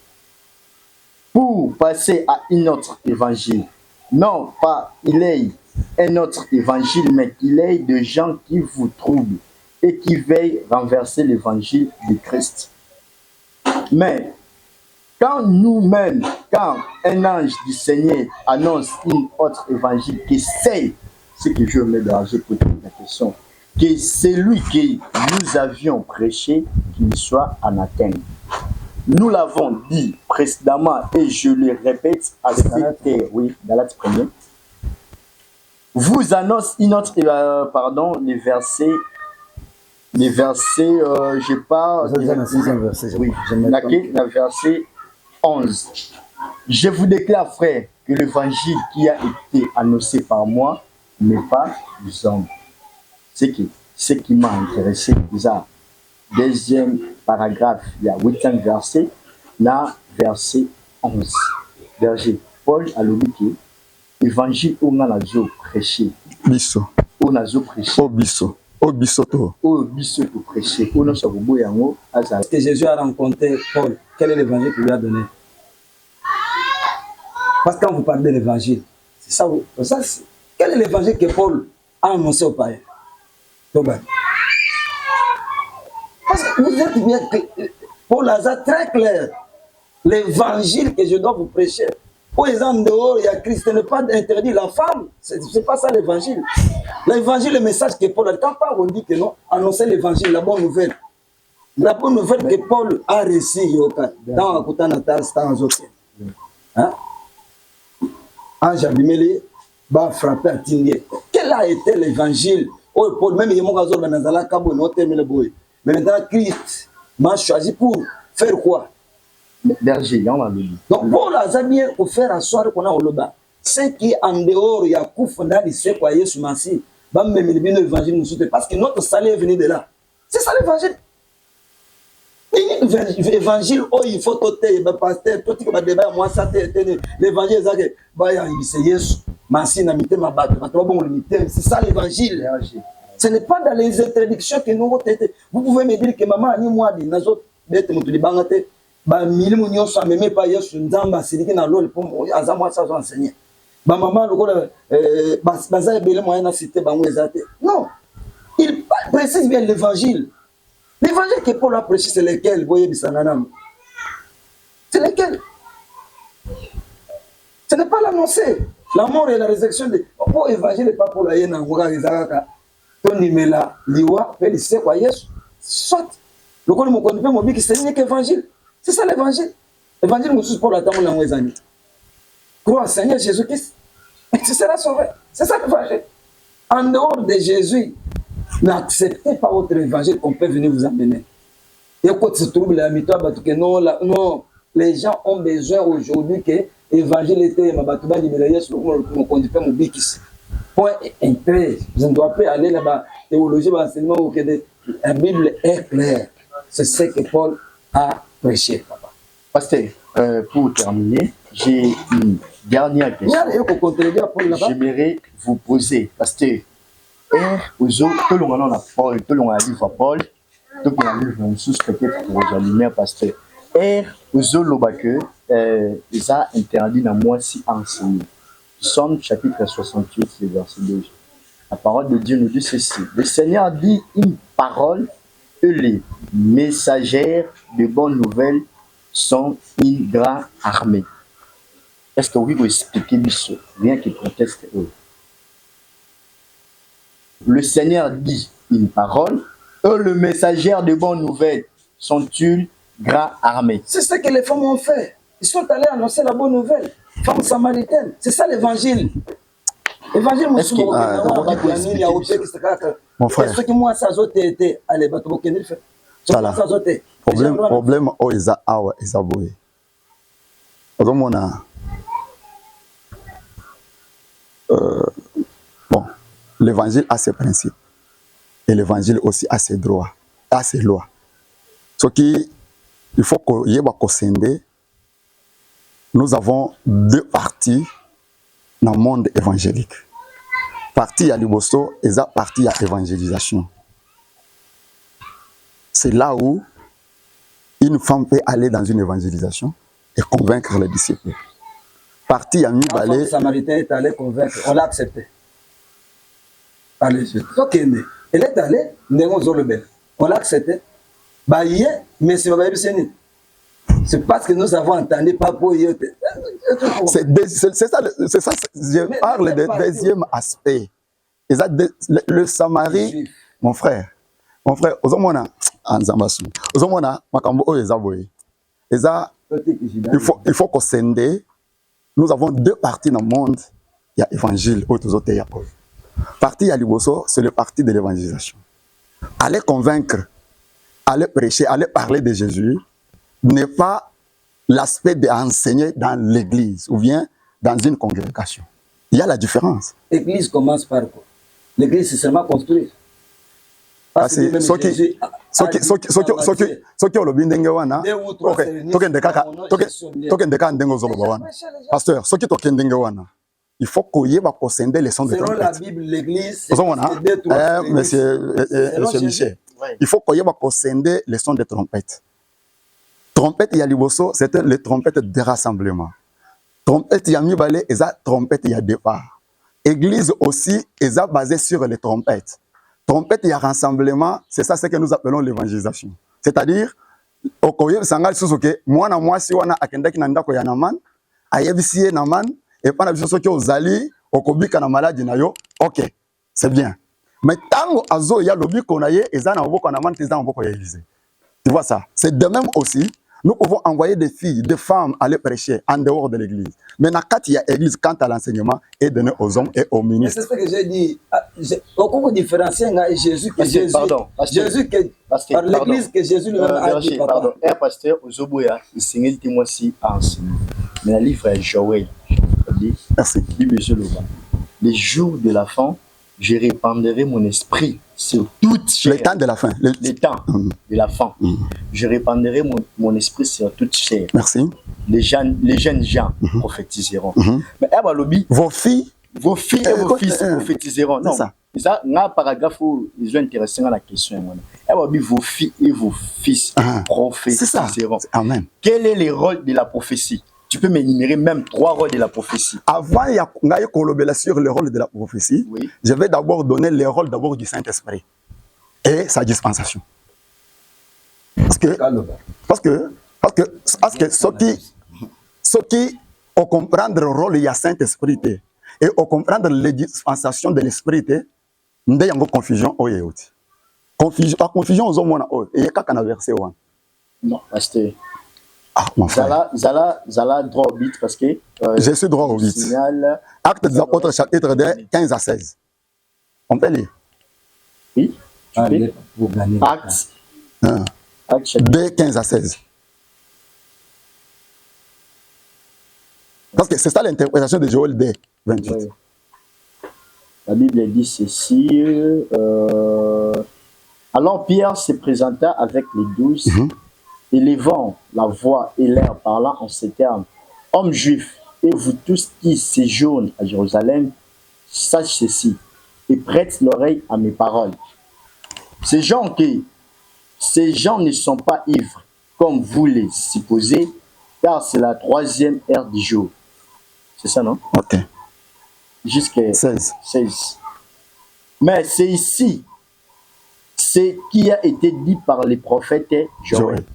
pour passer à un autre évangile. Non, pas il est un autre évangile, mais qu'il est de gens qui vous troublent et qui veillent renverser l'évangile de Christ. Mais quand nous-mêmes, quand un ange du Seigneur annonce un autre évangile, que c'est ce que je me déranger pour la question, que celui que nous avions prêché, qu'il soit anathème. Nous l'avons dit précédemment et je le répète avec oui, Galates 1er. Vous annonce une autre, les versets, j'ai pas. Oui, le verset 11. Je vous déclare, frère, que l'évangile qui a été annoncé par moi n'est pas des hommes. Ce qui m'a intéressé, déjà. Deuxième paragraphe, il y a 8e verset, là, verset 11. Verset, Paul a dit que l'évangile où on a prêché. Biso. On a prêché. Oh biso. Oh biso to. Oh biso to prêché. On a sabobo yango. Est-ce que Jésus a rencontré Paul? Quel est l'évangile qu'il lui a donné? Parce que quand vous parlez de l'évangile, c'est ça. Quel est l'évangile que Paul a annoncé aux païens? Parce que vous êtes bien que Paul a très clair. L'évangile que je dois vous prêcher. Pour les hommes dehors, il y a Christ, ne pas interdit la femme. C'est pas ça l'évangile. L'évangile, le message que Paul a. Quand on dit que non, annoncer l'évangile, la bonne nouvelle. La bonne nouvelle que Paul a reçue dans Akutanatar, dans Zoké. Ange Abimeli va frapper à Tingué. Quel a été l'évangile Oh, Paul, même il y a mon gazon, mais dans la cabo, non, le boy. Mais maintenant, Christ m'a choisi pour faire quoi? Berger, on l'a dit. Donc, Paul a bien pour faire asseoir qu'on a au loba. Ce qui est en dehors, il y a Koufanda, il sait quoi, Yesu Massi, va même l'évangile nous soutient. Parce que notre salut est venu de là. C'est ça l'évangile. L'évangile, oh, il faut toter, pasteur, tout ce qui va débat, moi, ça, l'évangile, c'est Yesu. C'est ça l'évangile. Ce n'est pas dans les interdictions que nous. Vous pouvez me dire que maman, ni moi, ni nous autres, bête, nous les bangatés, bah, mille millions sont même pas Yesu, Nzamba, c'est dit que dans l'eau, pour moi, ça va enseigner. Bah, maman, le bazar, belé, moyen à citer, bah, non, il précise bien l'évangile. L'évangile que Paul a prêché, c'est lequel? Vous voyez, c'est lequel? Ce n'est pas l'annoncer. La mort et la résurrection de. Pour l'évangile n'est pas pour la yéna. Tony Mela, Liwa, Pélicé, quoi, yes. Soit. Le coup de mon conduit, mon bic, c'est unique évangile. C'est ça l'évangile. L'évangile, nous sommes pour la table dans les années. Crois en Seigneur Jésus-Christ. Et tu seras sauvé. C'est ça l'évangile. En dehors de Jésus, n'acceptez pas votre évangile qu'on peut venir vous amener. Et quand se trouve la mytho, non, les gens ont besoin aujourd'hui que l'évangile était ma batouba libérée sur mon conduit mon bikis. Point intérêt. Je ne dois pas aller là-bas. Théologie, l'enseignement, la Bible est claire. C'est ce que Paul a prêché, papa. Pasteur, pour terminer, j'ai une dernière question. J'aimerais vous poser, pasteur. Aux autres, tout le monde a Paul, tout le monde a livre Paul, tout le monde a livre sous peut-être pour allumer pasteur. Aux autres, ils ont interdit dans moi si enseigner. Somme chapitre 68, verset 2. La parole de Dieu nous dit ceci. Le Seigneur dit une parole et les messagères de bonnes nouvelles sont une grande armée. Est-ce que vous pouvez expliquer ça? Rien qui conteste eux. Le Seigneur dit une parole, eux, le messagère de bonnes nouvelles, sont une grande armée. C'est ce que les femmes ont fait. Ils sont allés annoncer la bonne nouvelle. Femmes samaritaines. C'est ça l'évangile. L'évangile, mon frère. Ce qui moi, ça a été. Allez, bah, tu vas le faire. Problème, oh, ils ont awa, ils ont boué. Bon, l'évangile a ses principes. Et l'évangile aussi a ses droits, a ses lois. Ce qui, il faut qu'il y ait un. Nous avons deux parties dans le monde évangélique. Partie à l'Ibosto et la partie à l'évangélisation. C'est là où une femme peut aller dans une évangélisation et convaincre les disciples. Partie à Mibalé. Le Samaritain est allé convaincre, on l'a accepté. Allez, ok, elle est allée, on l'a accepté. Mais c'est pas c'est parce que nous avons entendu pas pour c'est ça, je parle du deuxième aspect. Le Samarie, mon frère, il faut qu'on s'ende. Nous avons deux parties dans le monde. Il y a l'évangile, partie à l'Iboso, c'est le parti de l'évangélisation. Aller convaincre, aller prêcher, aller parler de Jésus n'est pas l'aspect d'enseigner dans l'église ou bien dans une congrégation. Il y a la différence. L'église commence par quoi? L'église, c'est seulement construire. Parce que pasteur, il faut qu'il y ait les sons de trompette. Selon la Bible, l'église, monsieur Michel, il faut qu'il y ait les sons de trompette. Trompette, il y a l'Iboso, c'était les trompettes de rassemblement. Trompette, il y a Mibale, et ça, trompette, il y a départ. Église aussi, et ça basé sur les trompettes. Trompette, il y a rassemblement, c'est ça ce que nous appelons l'évangélisation. C'est-à-dire, okoye sangal susuke, moi si wana akendaki na ndako ya naman, ayebisiye naman, et pas na biso ki ozali, okobika na maladie na yo, ok, c'est bien. Mais tango azo ya lobiko na ye, eza na moboko na man, eza na moboko ya Élysée. Tu vois ça? C'est de même aussi, Nous pouvons envoyer des filles, des femmes aller prêcher en dehors de l'église. Mais quand il y a église, quant à l'enseignement, est donné aux hommes et aux ministres. C'est ce que j'ai dit. Pourquoi vous différenciez Jésus que Jésus? Pardon. Jésus que par l'église que Jésus lui-même a dit. Pardon. Un pasteur, Ozoboya, il signe le moi si à enseigner. Mais le livre est Joël. Merci. Les jours de la fin, je répandrai mon esprit sur toute chair. Le temps de la fin. Le temps de la fin. Je répandrai mon esprit sur toute chair. Merci. Les jeunes gens prophétiseront. Mais vos filles et vos fils prophétiseront. Non, ça, un paragraphe où ils ont intéressé à la question. Vos filles et vos fils prophétiseront. Amen. Quel est le rôle de la prophétie? Tu peux m'énumérer même 3 rôles de la prophétie. Avant de sur le rôle de la prophétie, oui. Je vais d'abord donner le rôle d'abord du Saint-Esprit et sa dispensation. Parce que ceux qui ont comprendre le rôle du Saint-Esprit et ont comprendre les dispensations de l'Esprit, il y a une confusion. Confusion aux hommes, il y a un verset. Non, pasteur. Ah, mon frère. Zala droit au 8 parce que... je suis droit au 8. Actes des apôtres, chapitre 2, 15 à 16. On peut lire? Oui. Actes 2, 15 à 16. Parce que c'est ça l'interprétation de Joël 2, 28. Ouais. La Bible dit ceci. Alors Pierre se présenta avec les 12. Élevant la voix et l'air parlant en ces termes. Hommes juifs, et vous tous qui séjournez à Jérusalem, sachez ceci et prêtez l'oreille à mes paroles. Ces gens ne sont pas ivres, comme vous les supposez, car c'est la 3e heure du jour. C'est ça, non? Ok. Jusqu'à 16. Mais c'est ici ce qui a été dit par les prophètes Joël.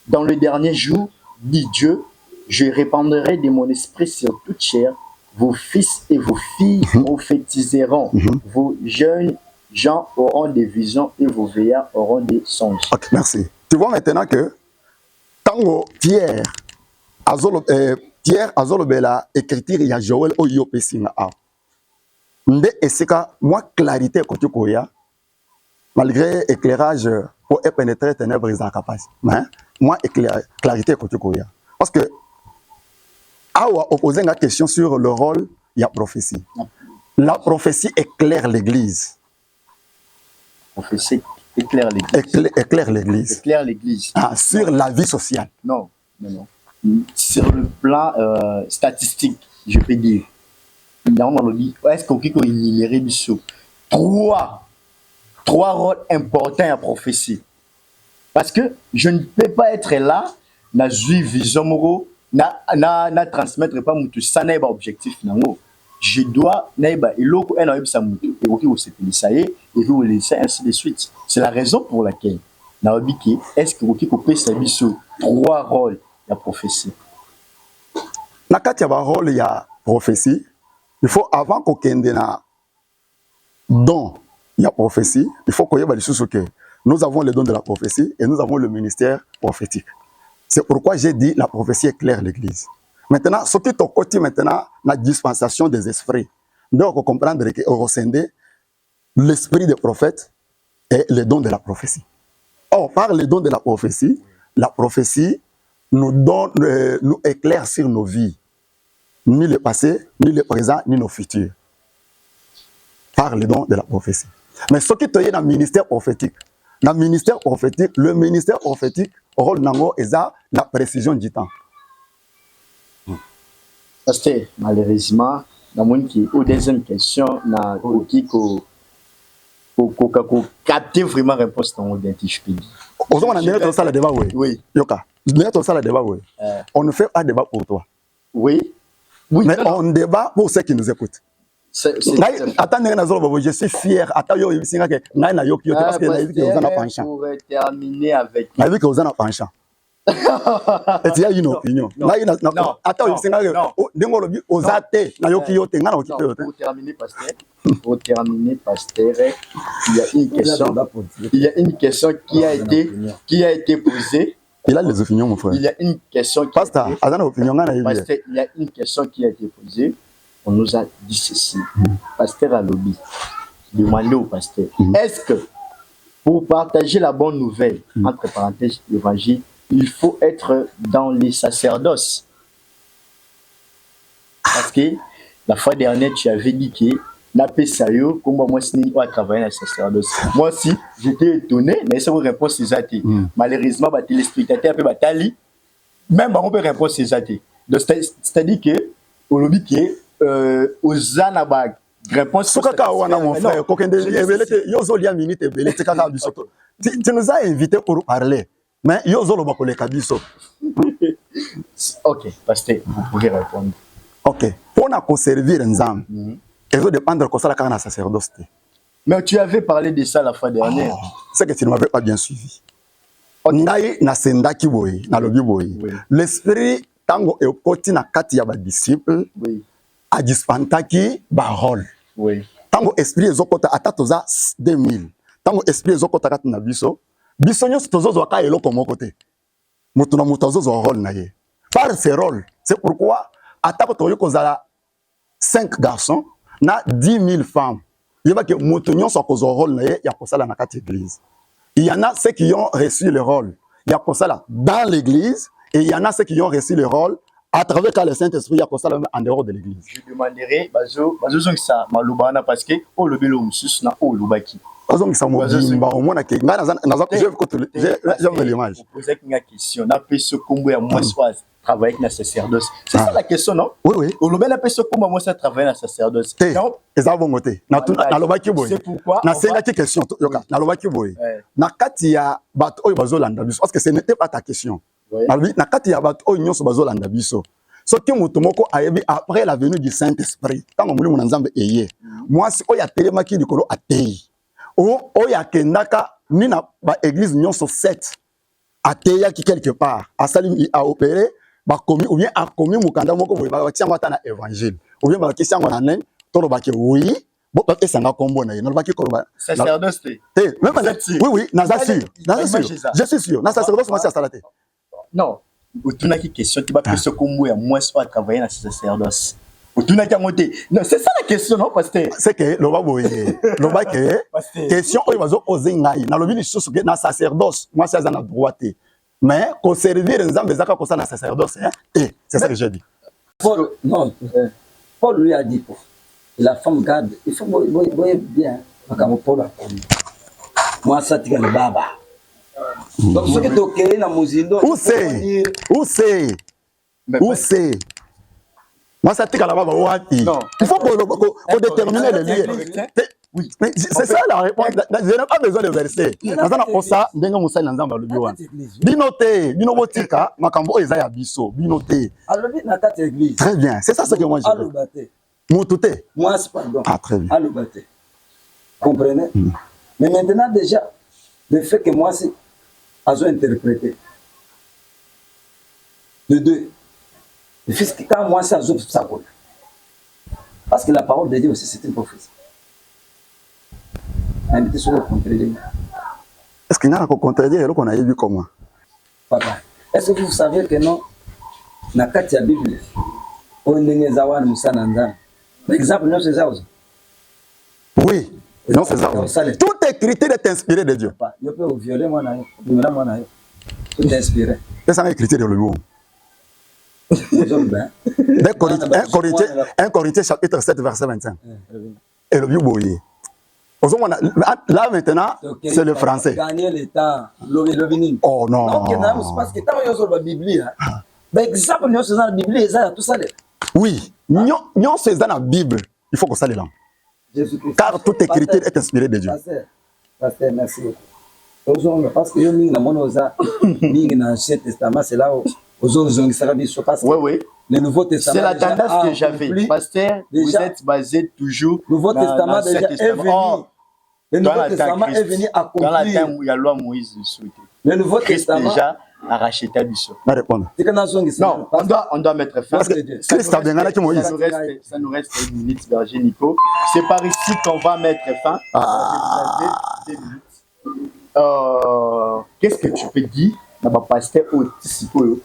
Dans le dernier jour, dit Dieu, je répandrai de mon esprit sur toute chair. Vos fils et vos filles prophétiseront. Vos jeunes gens auront des visions et vos vieillards auront des songes. Ok, merci. Tu vois maintenant que quand Pierre Azolobela écriture il y a Joël au Yopesinga a. Nde esika moi clarité côté koya malgré éclairage pour pénétrer ténèbres ils en capacité. Moi clarité côté koya parce que awa opposé une question sur le rôle il y a prophétie. La prophétie éclaire l'église. Prophétie éclaire l'église. Éclaire l'église. Éclaire l'église. Ah, sur la vie sociale. Non. Sur le plan statistique, je peux dire. Est-ce qu'on peut énumérer trois rôles importants à prophétie? Parce que je ne peux pas être là, na vision na transmettre pas mon tout ça n'est pas objectif finalement. Je dois n'aiba et l'autre un web ça mutu et OK c'est et vous laisser ainsi de suite. C'est la raison pour laquelle na obiki est-ce que OK peut s'habiller sur 3 rôles la prophétie. Na kati ya rôle ya prophétie, il faut avant qu'on kende na don ya prophétie, il faut qu'on y ait que nous avons le don de la prophétie et nous avons le ministère prophétique. C'est pourquoi j'ai dit la prophétie éclaire l'église. Maintenant, ce qui est au côté maintenant, la dispensation des esprits. Donc, on comprend que on rescinde l'esprit des prophètes et le don de la prophétie. Or, par le don de la prophétie nous donne, nous éclaire sur nos vies. Ni le passé, ni le présent, ni nos futurs. Par le don de la prophétie. Mais ce qui est dans le ministère prophétique, le ministère prophétique, rôle nango est la précision du temps. Parce que malheureusement, dans mon qui au deuxième question, na qui capter vraiment réponse dans l'identité. On a donné ça le débat, oui. Yoka, donné ça le débat, oui. On ne fait pas débat pour toi. Oui. Mais on débat pour ceux qui nous écoutent. Attendez, je suis fier. Parce que pour terminer avec. Et tu as une opinion. Non. Pour terminer, pasteur, il y a une question qui a été posée Il a les opinions, mon frère. Il y a une question qui Pasteur, il y a une question qui a été posée. On nous a dit ceci. Pasteur Alobi, demandez au pasteur, est-ce que pour partager la bonne nouvelle, entre parenthèses, l'évangile, il faut être dans les sacerdoces? Parce que la fois dernière, tu avais dit que la PSAO, comme moi, je à travailler dans le sacerdoce. Moi aussi, j'étais étonné, mais ça vous répond ces athées. Malheureusement, les téléspectateurs, même on peut répondre ces athées. C'est-à-dire que, au lobby, aux anabag, réponse. Tu nous as invités pour parler, mais ok, pasteur, vous pouvez répondre. Ok, pour nous servir ensemble, il faut dépendre de ça la sacerdoce. Mais tu avais parlé de ça la fois dernière. C'est que tu ne m'avais pas bien suivi. Ngai na sendaki boy, na lobi boy. L'esprit tango e koti na kati ya ba disciple. Oui. A dispantaki ba rôle. Oui. Tango esprit ezokota atatoza 2000. Tango esprit ezokota kati na biso. Biso nyos tozozo ka eloko moko te. Mutu na mutu azozo rôle na ye. Par ce rôle, c'est pourquoi atako toyo kozala 5 garçons na 10 000 femmes. Yeba ke mutu nyos akozo rôle na ye ya kosala na kati église. Il y en a ceux qui ont reçu le rôle. Il y a pour ça là dans l'église et il y en a ceux qui ont reçu le rôle à travers le Saint-Esprit. Il y a pour ça là en dehors de l'église. Je demanderai bazo ça malubana parce que au lobelo musus na au lobaki. Bazo ça mobimba au moins que je veux l'image. Vous posez une question. Na peso kombo ya moi soit travailler dans le sacerdoce. C'est ça la question, non? Oui, oui. Au lobby, la personne comment moi ça travaille dans le sacerdoce. Non. Ça va monter. Na lobaki boy. C'est pourquoi. Na c'est la question. Na lobaki boy. Na kati ya bat oyo bazolanda biso parce que ce n'était pas ta question. Na kati ya bat oyo nyonso bazolanda biso. Ce qui mutu moko ayebi après la venue du Saint-Esprit. Tant on muli nzambe eye. Moi si oya telemaki likolo atei. Oya kendaka ni na ba église nyonso 7. Ateya qui quelque part. Asali a opéré. Ou bien a commis mukanda moko boye ba tianga ta na évangile ou bien ba kisi yango na nen tolo ba ke oui bo ba esanga kombo na ye no ba ki koroba sacerdoce même oui nazasi je suis sûr na sacerdoce moi c'est salate non utuna ki question ti ba peso kombo ya moi soit travailler na sacerdoce utuna ki ngote non c'est ça la question non pasteur c'est que lo ba boye lo ba ke question oyo bazo poser ngai na lobi lisusu ke na sacerdoce moi c'est na droite. Mais qu'on servir les hommes, c'est un sacerdoce. C'est ça que j'ai dit. Paul, non, Paul lui a dit, la femme garde, il faut voyez bien, Paul. Moi, ça tient le baba. Donc, ce que tu as dans Mouzindo, où c'est moi, ça tient la baba. Il faut qu'on détermine le lieu. Oui, mais c'est ça la réponse. Je n'ai pas besoin de verser. Binoté, makambo ezaya biso, binoté. Très bien, c'est ça ce que moi je veux. Moutouté. Moi, pardon. Ah, très bien. Comprenez? Mais maintenant, déjà, le fait que moi, c'est à interpréter. De deux. Le fait que quand moi, c'est à ça. Parce que la parole de Dieu aussi, c'est une prophétie. Est-ce qu'il y a un contredire qu'on a vu comment? Papa, est-ce que vous savez que non? Na kati ya Bible, on est zawan musana nzana. L'exemple non c'est ça aussi. Oui, non c'est ça. Tout écriture est inspiré de Dieu. Je peux violer moi na yo. Tout est inspiré. C'est ça l'écriture de l'eau. 1 Corinthiens chapitre 7 verset 25. Et le Bible. Là maintenant, c'est le français. Gagner le temps, le oh non. Donc, parce que tant que sur la Bible, exemple, nous sommes dans la Bible, tout ça. Oui, nous sommes dans la Bible. Il faut que ça les langue. Car toute écriture est inspirée de Dieu. Pasteur, merci beaucoup. Parce que nous sommes dans l'Ancien Testament, c'est là où oui. Le Nouveau Testament. C'est la tendance que j'avais. Pasteur, vous êtes basé toujours dans le Nouveau Testament déjà est venu. Le Nouveau Testament est venu accomplir. Dans la temps où il y a la loi Moïse. Le Nouveau Testament déjà a racheté Abisso. Non, on doit mettre fin. Parce que ça nous reste une minute, Berger Nico. C'est par ici qu'on va mettre fin. Qu'est-ce que tu peux dire na bapaster oyo tisika oyo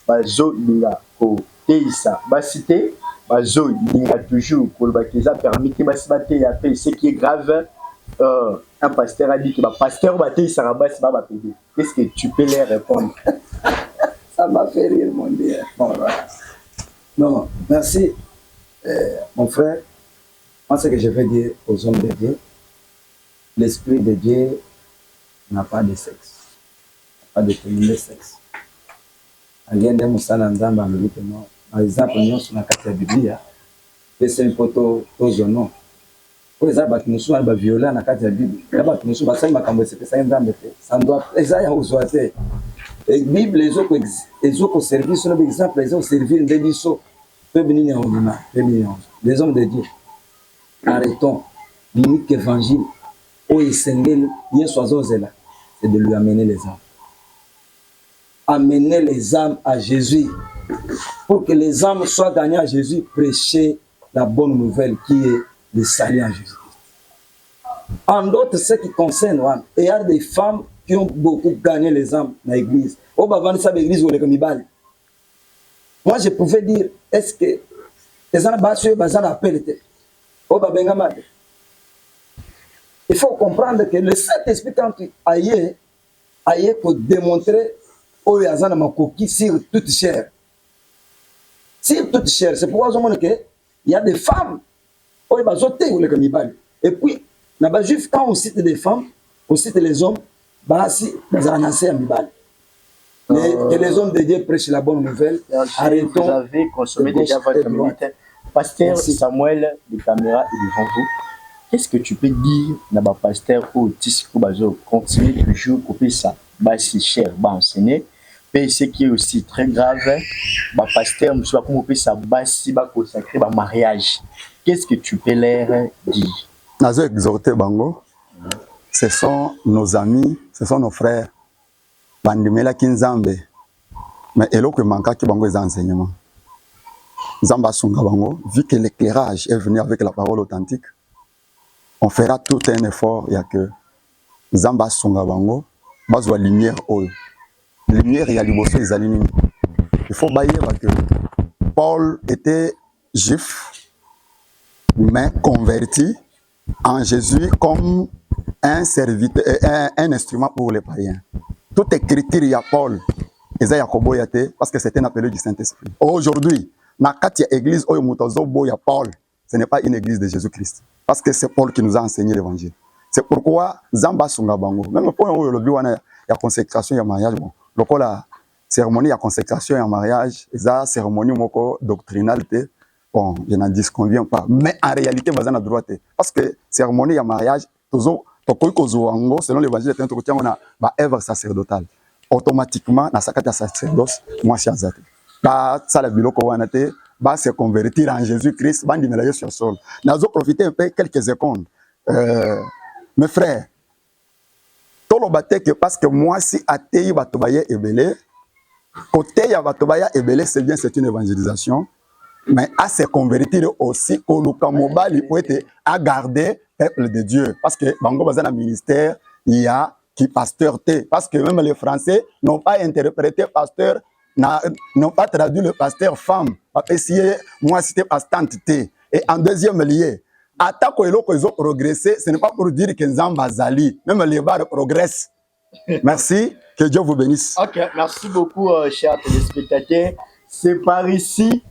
bazolinga koteisa basi te, bazolinga toujours kolobaki eza permis te basi bateya mpe ce qui est grave. Un pasteur a dit que pasteur bateisaka basi babapede. Qu'est-ce que tu peux leur répondre? Ça m'a fait rire, mon Dieu. Bon, voilà. Non, merci, mon frère. Moi, ce que je veux dire aux hommes de Dieu, l'Esprit de Dieu n'a pas de sexe, pas de commune de sexe. Alguien de Moussala Nzamba me dit que non. Par exemple, nous sommes dans la Bible, et c'est un poteau aux non. Pour les arbres qui nous sont violés dans la Bible, les arbres qui nous sont passés, ça doit être aux oiseaux. La Bible, les autres services, par exemple, les autres services de l'ISO, les hommes de Dieu. Arrêtons l'unique évangile où il s'engage, c'est de lui amener les âmes. Amener les âmes à Jésus. Pour que les âmes soient gagnées à Jésus, prêcher la bonne nouvelle qui est le salut en Jésus. En d'autres, ce qui concerne, il y a des femmes qui ont beaucoup gagné les âmes dans l'église. Moi, je pouvais dire, est-ce que les âmes appellent? Il faut comprendre que le Saint-Esprit, quand il aille pour démontrer où il y a un coquille sur toute chair. Sur toute chair. C'est pourquoi il y a des femmes où il y a des et puis, quand on cite des femmes, on cite les hommes, que les hommes de Dieu prêchent la bonne nouvelle. Arrêtons. Vous avez consommé déjà votre minute. Pasteur Samuel, les caméras est devant vous. Qu'est-ce que tu peux dire à pasteur ou Tisiko Bazo continuer toujours à couper ça, si cher, enseigner. Mais ce qui est aussi très grave, pasteur, je vais couper ça, si consacrer le mariage. Qu'est-ce que tu peux leur dire? Nazo exhorté bango. Ce sont nos amis, ce sont nos frères. Bandimela kinzambe. Mais eloko manka ki bango les enseignements. Zamba sunga bango, vu que l'éclairage est venu avec la parole authentique, on fera tout un effort. Il y a que Zamba sunga bango, bazwa lumière oil. Lumière il y a liboso les alignes. Il faut bailler que Paul était juif, mais converti en Jésus comme un serviteur, un instrument pour les païens. Toute écriture, il y a Paul, parce que c'était un appelé du Saint-Esprit. Aujourd'hui, dans l'église, il y a Paul. Ce n'est pas une église de Jésus-Christ. Parce que c'est Paul qui nous a enseigné l'évangile. C'est pourquoi Zamba Sunga Bango, même pour il y a consécration, il y a mariage. Bon, la cérémonie, il y a consécration, il y a mariage. Et ça, cérémonie doctrinale, bon, je n'en disconviens pas. Mais en réalité, il y a droit. Parce que cérémonie, il y a mariage, selon l'évangile, on a œuvre sacerdotale. Automatiquement, dans sa carte sacerdoce, moi, je suis ça, le biloko wanate, se convertir en Jésus-Christ, bandi mélanger sur sol. Nous allons profiter un peu quelques secondes. Mes frères, tout le bâtiment, parce que moi, si athée, batobaye est belé, côté ya batobaye est belé, c'est bien, c'est une évangélisation. Mais à se convertir aussi, il faut être à garder le peuple de Dieu. Parce que Bango Bazana ministère, il y a qui pasteur T. Parce que même les Français n'ont pas interprété pasteur, n'ont pas traduit le pasteur femme. Essayer, moi, c'était pastante T. Et en deuxième lieu, attaque ils ont progressé, ce n'est pas pour dire que Nzamba Zali, même les bars progressent. Merci, que Dieu vous bénisse. Ok, merci beaucoup, chers téléspectateurs. C'est par ici,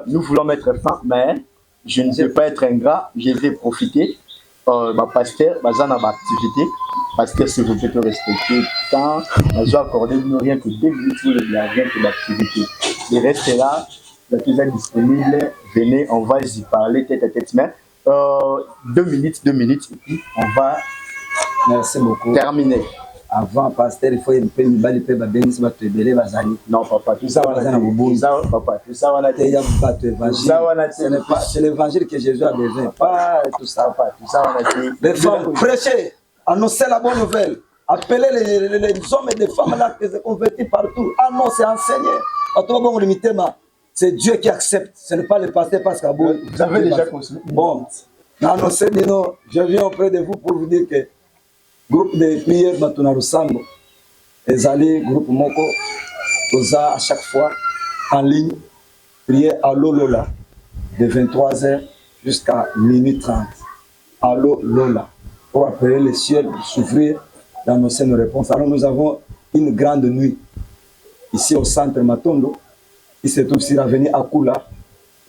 nous voulons mettre fin, mais je ne vais pas être ingrat, je vais profiter. Pasteur, dans ma activité, parce que si vous pouvez respecter le temps, je vais accorder rien que 2 minutes pour le rien que l'activité. Le reste est là, le plus disponible, venez, on va y parler tête à tête. Mais 2 minutes, et puis on va merci beaucoup. Terminer. Avant, pasteur, il faut un peu de balle, non, papa, tout ça, on a papa, tout ça, on a c'est l'évangile que Jésus a besoin, pas tout ça. Papa, tout ça, on a les femmes, prêchez, annoncez la bonne nouvelle, appelez les hommes et les femmes là qui se convertissent partout, annoncez, enseignez. C'est Dieu qui accepte, ce n'est pas le pasteur parce que vous avez déjà conçu. Bon, annoncez, je viens auprès de vous pour vous dire que groupe de prières Batuna Rusambo Les alliés, groupe Moko, Toza à chaque fois en ligne, prier Allo Lola de 23h jusqu'à minuit 30. Allo Lola, pour appeler le ciel, s'ouvrir, d'annoncer nos réponses. Alors nous avons une grande nuit ici au centre Matondo, qui se trouve sur l'avenue Akula,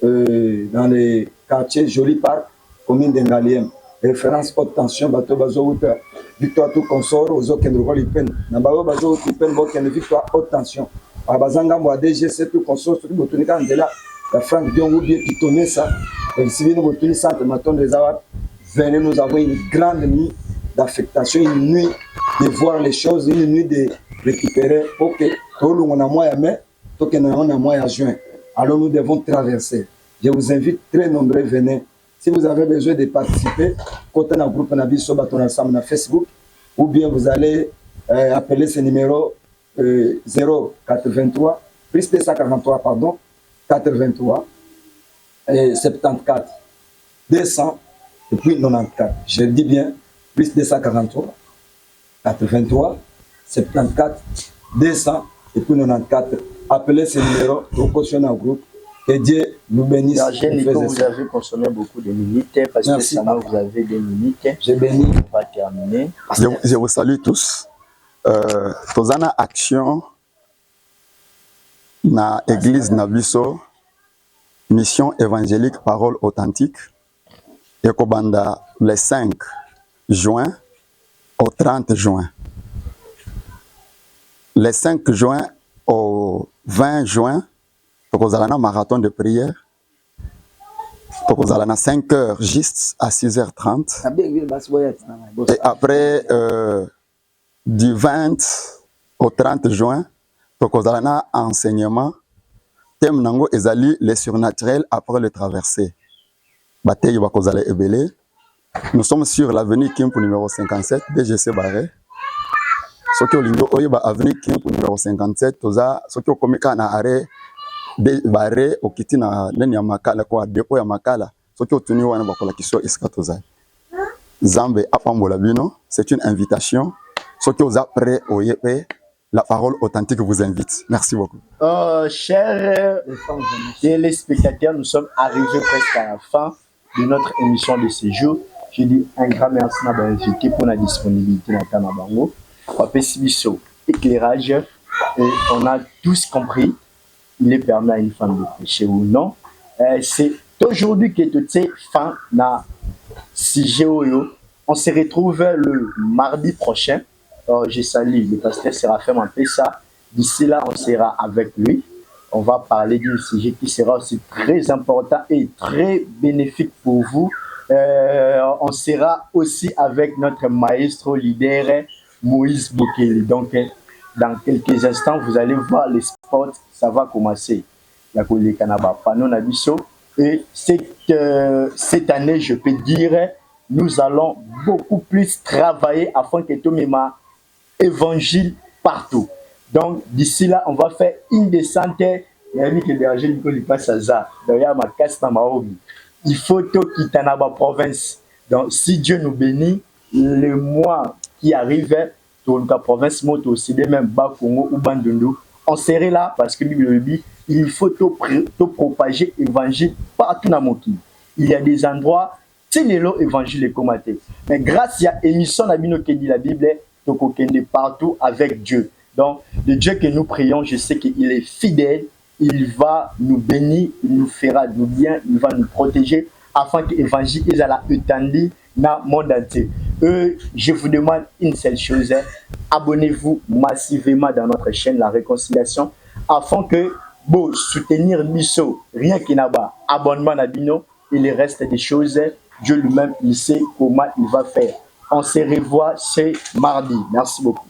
dans les quartiers Joli Park, commune d'Engaliem. Référence haute tension, bateau bazo victoire tout consort, aux autres qui ne roulent pas. Nambao bazo qui peine beaucoup de victoire haute tension. Abazanga moi DGC tout consort, tout botonika andela. La Franck Dion ou bien qui tournait ça. Et si nous botoni centre Matondo des Awad, venez nous avons une grande nuit d'affectation, une nuit de voir les choses, une nuit de récupérer. Ok, tout le monde a mois à mai, tout le monde a mois à juin. Alors nous devons traverser. Je vous invite très nombreux, venez. Si vous avez besoin de participer, côté dans le groupe Nabiso Baton ensemble sur Facebook, ou bien vous allez appeler ce numéro 083, plus 243, pardon, 83 et 74, 200 et puis 94. Je dis bien, plus 243, 83, 74, 200 et puis 94. Appelez ce numéro, vous cautionnez un groupe. Que Dieu nous bénisse. Nico, vous avez consommé beaucoup de minutes parce que ça vous avez des minutes. Je bénis. On va terminer. Je vous salue tous. Tozana action na église Nabiso, mission évangélique parole authentique. Et Kobanda le 5 juin au 30 juin. Le 5 juin au 20 juin, nous avons un marathon de prière. Nous avons 5 heures juste à 6h30. Et après, du 20 au 30 juin, nous avons un enseignement. Thème nango ezali le surnaturel après le traversé. Nous sommes sur l'avenue Kimpo numéro 57, DGC Barré. Ce qui est l'avenue Kimpo numéro 57, ce qui est arrêt Barré au kiti na neni ya makala kwa depo ya makala soki otuni wana bakola kiso iskatoza Zambe apambola bino, c'est une invitation soki oza prêt oyepe la parole authentique vous invite. Merci beaucoup. Chers téléspectateurs, nous sommes arrivés presque à la fin de notre émission de ce jour. Je dis un grand merci à l'invité pour la disponibilité dans Tanabango. On a fait éclairage et on a tous compris. Il est permis à une femme de prêcher ou non. C'est aujourd'hui que toutes ces femmes na Sigéoyo. On se retrouve le mardi prochain. Je salue le pasteur Séraphin Mampessa. D'ici là, on sera avec lui. On va parler d'un sujet qui sera aussi très important et très bénéfique pour vous. On sera aussi avec notre maestro leader Moïse Bokele. Donc, dans quelques instants, vous allez voir les spots, ça va commencer. La Collègue Kanaba, Panon Abisso. Et cette année, je peux dire, nous allons beaucoup plus travailler afin que tout le monde évangile partout. Donc, d'ici là, on va faire une descente. Il faut tout Kitanaba province. Donc, si Dieu nous bénit, le mois qui arrive, dans la province moto aussi de même bas Congo ou Bandundu, on serait là parce que il faut tout propager l'évangile partout dans mon pays. Il y a des endroits, c'est l'évangile est commenté. Mais grâce à l'émission Nabino qui dit la Bible, donc on est partout avec Dieu. Donc, le Dieu que nous prions, je sais qu'il est fidèle, il va nous bénir, il nous fera du bien, il va nous protéger afin que l'évangile est à la étendue dans le monde entier. Je vous demande une seule chose, abonnez-vous massivement dans notre chaîne La Réconciliation afin que vous soutenir Misso, rien qui n'a pas, abonnement à Bino, il reste des choses, Dieu lui-même, il sait comment il va faire. On se revoit ce mardi. Merci beaucoup.